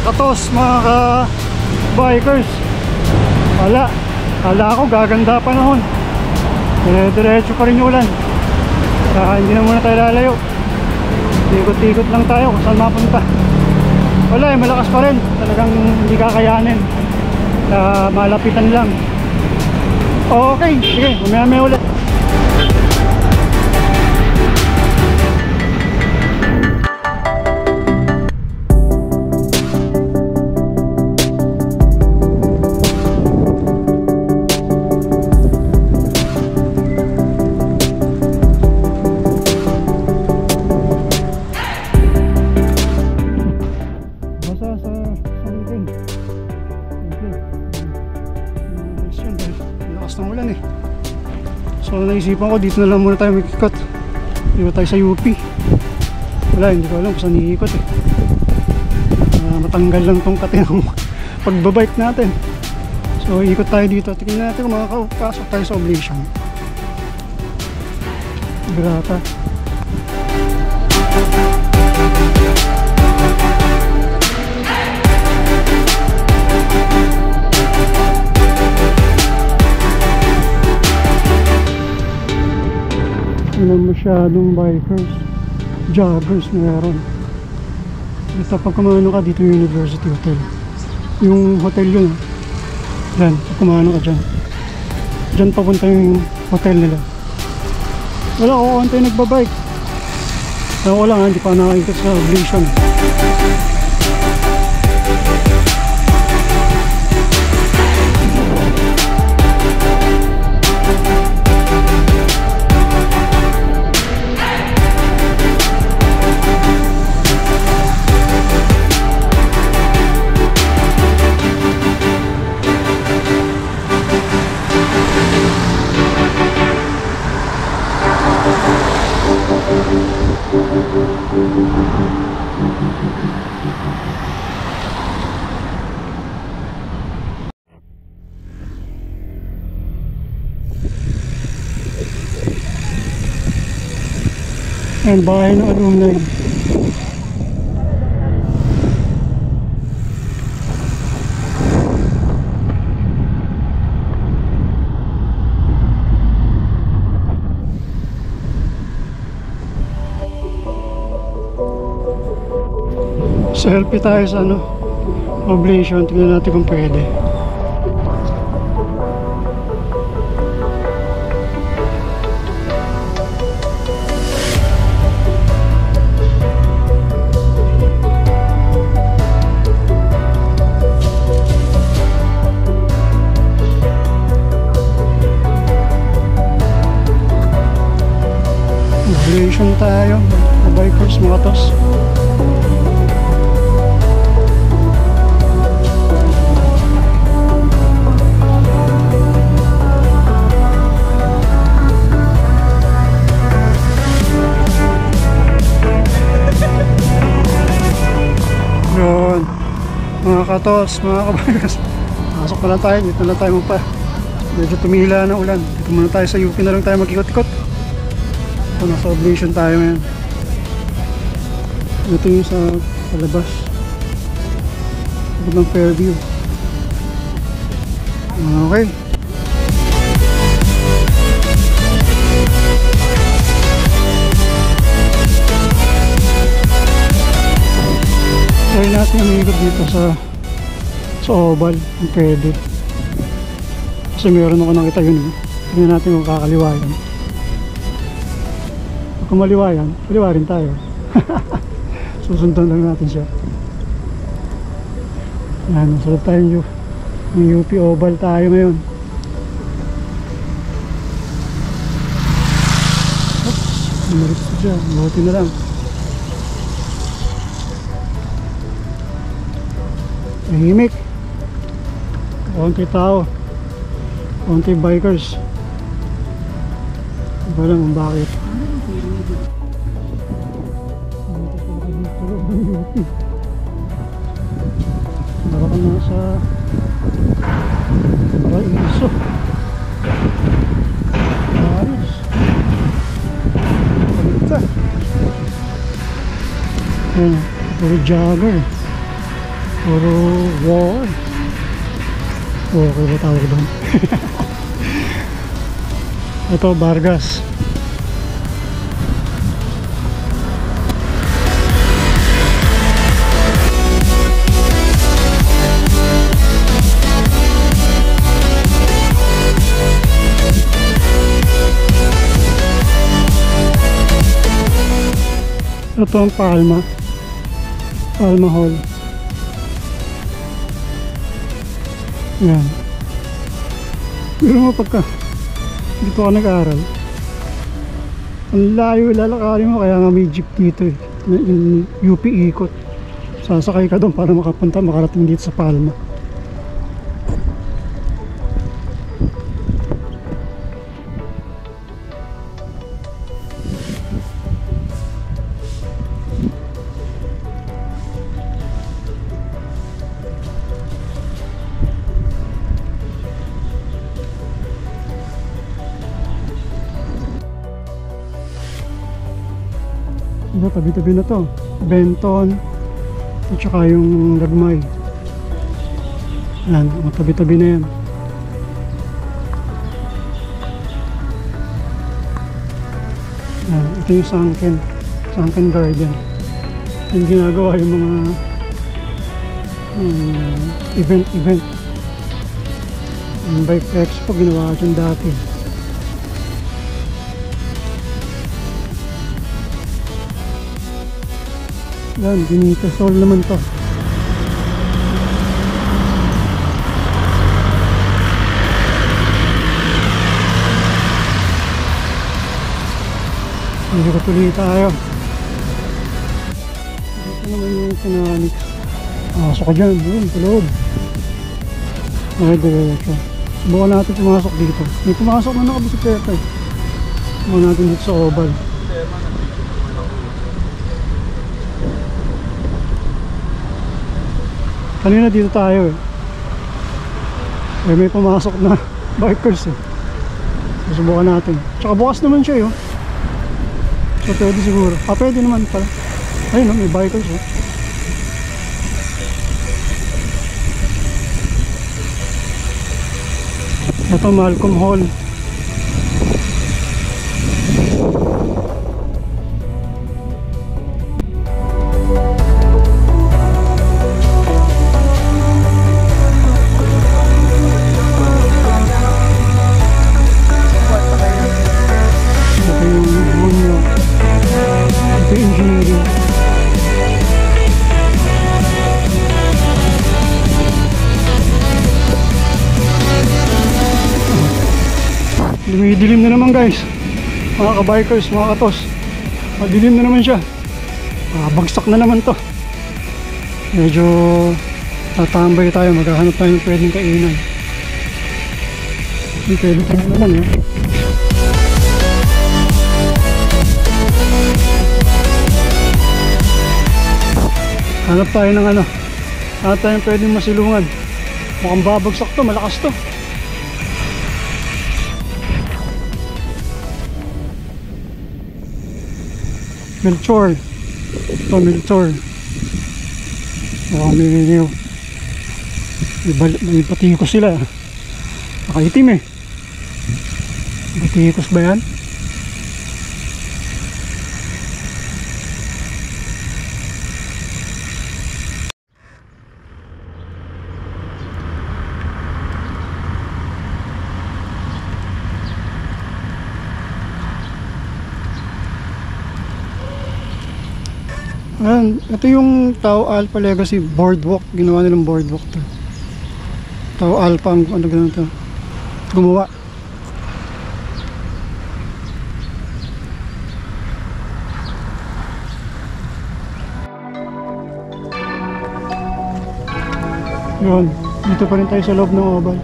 katos, mga ka-bikers. Kala ako gaganda panahon, diretso pa rin yung ulan. Kaya hindi na muna tayo lalayo, ikot-ikot lang tayo kung saan mapunta. Wala eh, malakas pa rin, talagang hindi kakayanin. Malapitan lang. Okay, sige, mamaya ulit. So naisipan ko dito na lang muna tayo mag-ikot. Dito tayo sa UP. Wala, hindi ko alam kung saan iikot eh. Matanggal lang tong katinang pagbabike natin. So ikot tayo dito. Tingnan natin kung makakapasok tayo sa Oblation. Grata. Walang masyadong bikers, joggers meron. Basta pag kumano ka dito yung University Hotel, yung hotel yun, dyan, pag kumano ka dyan papunta yung hotel nila. Wala ko konti nagbabike. Ako lang hindi pa nakikita sa Oblation. Ayan, bahay ng alumni. Selfie tayo sa Oblation. Tingnan natin kung pwede. Oblation tayo, bikers, mga tos. Yun, mga katos, mga kabikers, pasok pa lang tayo, dito na tayo magpa. Medyo tumihila ng ulan. Dito muna tayo sa UP na lang tayo mag-ikot-ikot. So, nasa Oblation tayo ngayon. Ito yung sa labas. Ito ng Fairview. Okay. Try natin umikot dito sa oval kung pwede. Kasi meron ako nakita yun. Tingnan natin kung kakaliwa yan. Kung maliwa yan, maliwa rin tayo. Susundan lang natin siya. Yan, nasunod tayo yung UP Oval tayo ngayon. Oops, umalis ko siya. Buti na lang. Tahimik. Konti tao. Konti bikers. Iba lang kung bakit. Baka pa nasa Iso. Ayos. Pagkita. Ayan, puro jogger. Puro war. Okay ba tawag doon? Ito, Vargas. Ito ang Palma Hall. Yan. Pero mo pagka dito ka nag-aaral, ang layo lalakarin mo, kaya nga may jeep dito eh. Yung UP ikot. Sasakay ka doon para makarating dito sa Palma. Ito, tabi-tabi na to. Benton at saka yung Lagmay. Yan, tabi-tabi na yan. Yan, ito yung Sunken Garden. Yung ginagawa yung mga event. Yung Bike Expo ginawa dyan dati. Yan, Benito Sol naman to. Hindi ko tuloy tayo. Dito naman yung Cananics. Pasok ka dyan, yun, sa loob. Okay, diretso. Subukan natin pumasok dito. May pumasok na nakabisikleta eh. Subukan natin dito sa Oval. Kanina dito tayo eh. May pumasok na bikers eh. Susubukan natin. Tsaka bukas naman siya eh. So pwede siguro. Pwede naman pala. Ayun may bikers eh. Ito Malcolm Hall. Dumidilim na naman guys, mga kabikers, mga katos. Madilim na naman siya. Bagsak na naman to. Medyo tatambay tayo, maghahanap tayo ng pwedeng kainan. Hindi pwede tayo naman eh. Hanap tayo ng hanap tayo ng pwedeng masilungan. Mukhang babagsak to, malakas to. Melchor. Ito Melchor. May patikos sila. Nakaitim eh. Patikos ba yan? Ayan, ito yung Tao Alpha Legacy boardwalk. Ginawa nilang boardwalk to. Tao Alpha ang ganito gumawa. Yun, dito pa rin tayo sa loob ng Oval.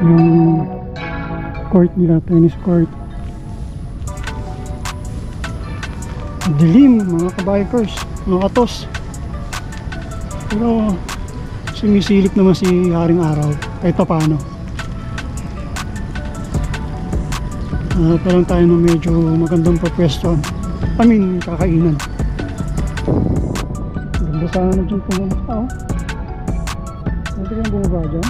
Yung court nila, tennis court. Dilim mga kabikers, mga katos. Pero sumisilip naman si Haring Araw kahit pa paano. Parang tayo ng medyo magandang pagpwestuhan. Kakainan. Basa na dyan pumunta, oh. Hindi kayong bumaba dyan.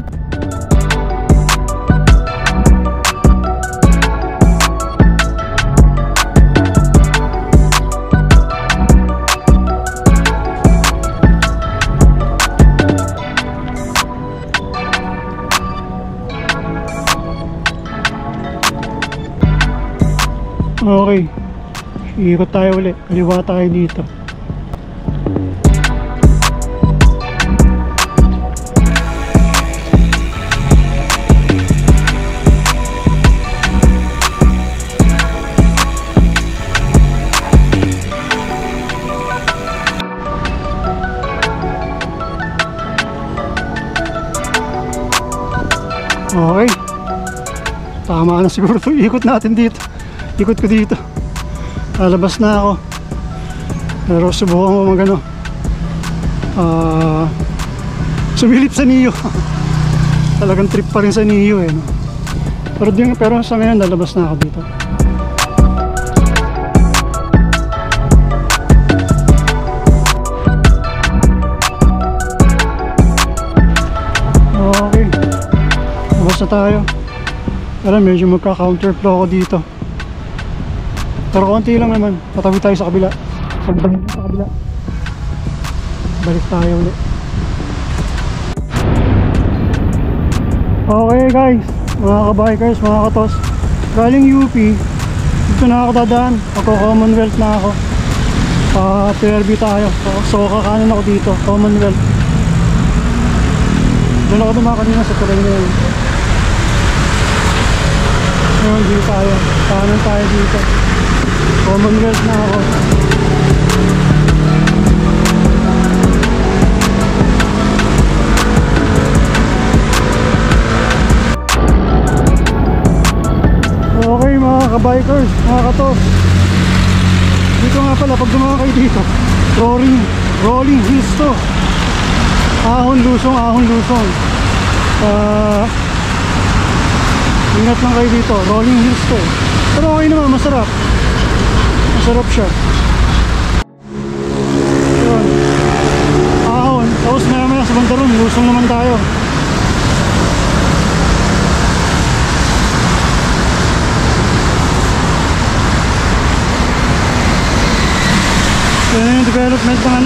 Okay, ikot tayo ulit, kaliwa tayo dito. Okay, tama na siguro ito, ikot natin dito. Ikot ko dito. Lalabas na ako. Pero subukan ko mag sumilip sa Niyo. Talagang trip pa rin sa Niyo, eh, no? Pero sa ngayon lalabas na ako dito. Okay, labas na tayo. Pero medyo magka-counterflow ako dito. Pero konti lang naman. Patabi tayo sa kabila. Pagbalik sa kabila. Balik tayo ulit. Okay guys, mga kabikers, mga katos, galing UP. Dito na ako dadaan. Ako Commonwealth na ako. PRB tayo. So kakanan ako dito, Commonwealth. Doon ako dumaan kanina sa tulay na yun. Ngayon dito tayo. Kanan tayo dito. Commonwealth na ako. Okay mga kabikers, mga katos, dito nga pala pag dumaan kayo dito, rolling hills to. Ahon lusong. Ingat lang kayo dito, rolling hills to. Pero okay naman, masarap siya. Yun, ahon. Tapos maya sa bandaron, lusong naman tayo. Yan yung development ng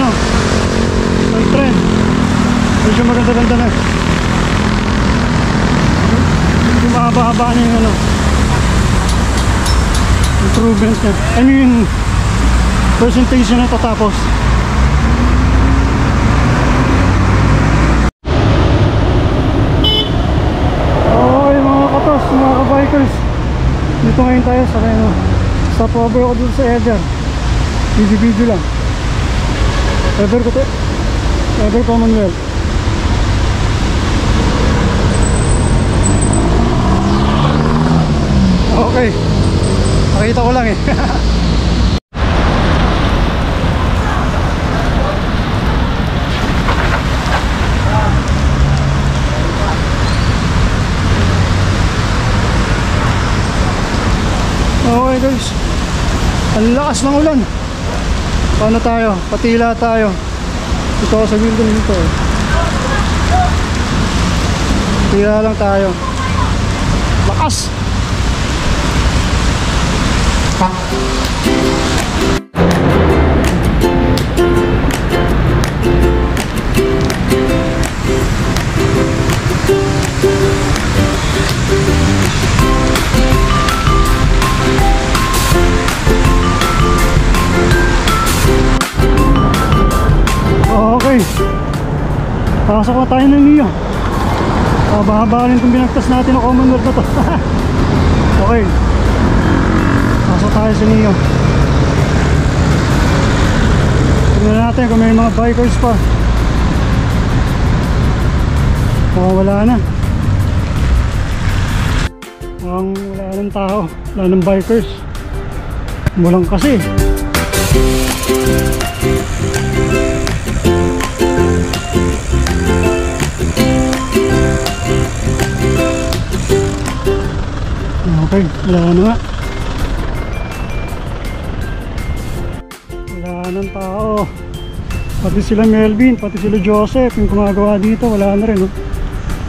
ng trend. Medyo maganda-ganda na. Medyo mahaba-haba na yung improvements niya. I mean, presentation na tatapos. Okay mga katos, mga kabikers, dito ngayon tayo sa stopover ako dito sa Eder. Video lang. Eder ko to. Eder Commonwealth. Okay, nakita ko lang eh. Okay guys, ang lakas ng ulan. Paano tayo? Patila tayo. Dito ako sa building dito. Patila lang tayo. Lakas! Okay, pasok na tayo ng Niyo. Bahaba rin itong binagtas natin ng Commonwealth na to. Okay, pasok tayo sa Niyo. Tignan natin kung may mga bikers pa. Wala na. Wala ng tao, wala ng bikers. Mulang kasi. Okay, wala na nga. Wala ng tao. Pati sila Melvin, pati sila Joseph, yung gumagawa dito, wala na rin, no?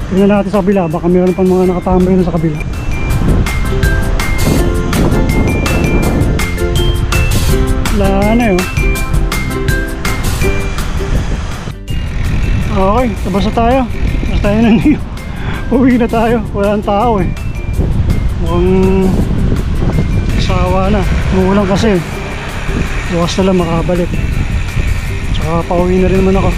Tingnan natin sa kabila, baka meron pa mga nakatambay na sa kabila. Wala na, oh. Okay, labas na tayo. Labas tayo na niyo. Uwi na tayo, walang tao eh. Mukhang sawa na. Umuulan kasi. Bukas na lang makabalik. Tsaka pauwi na rin naman ako.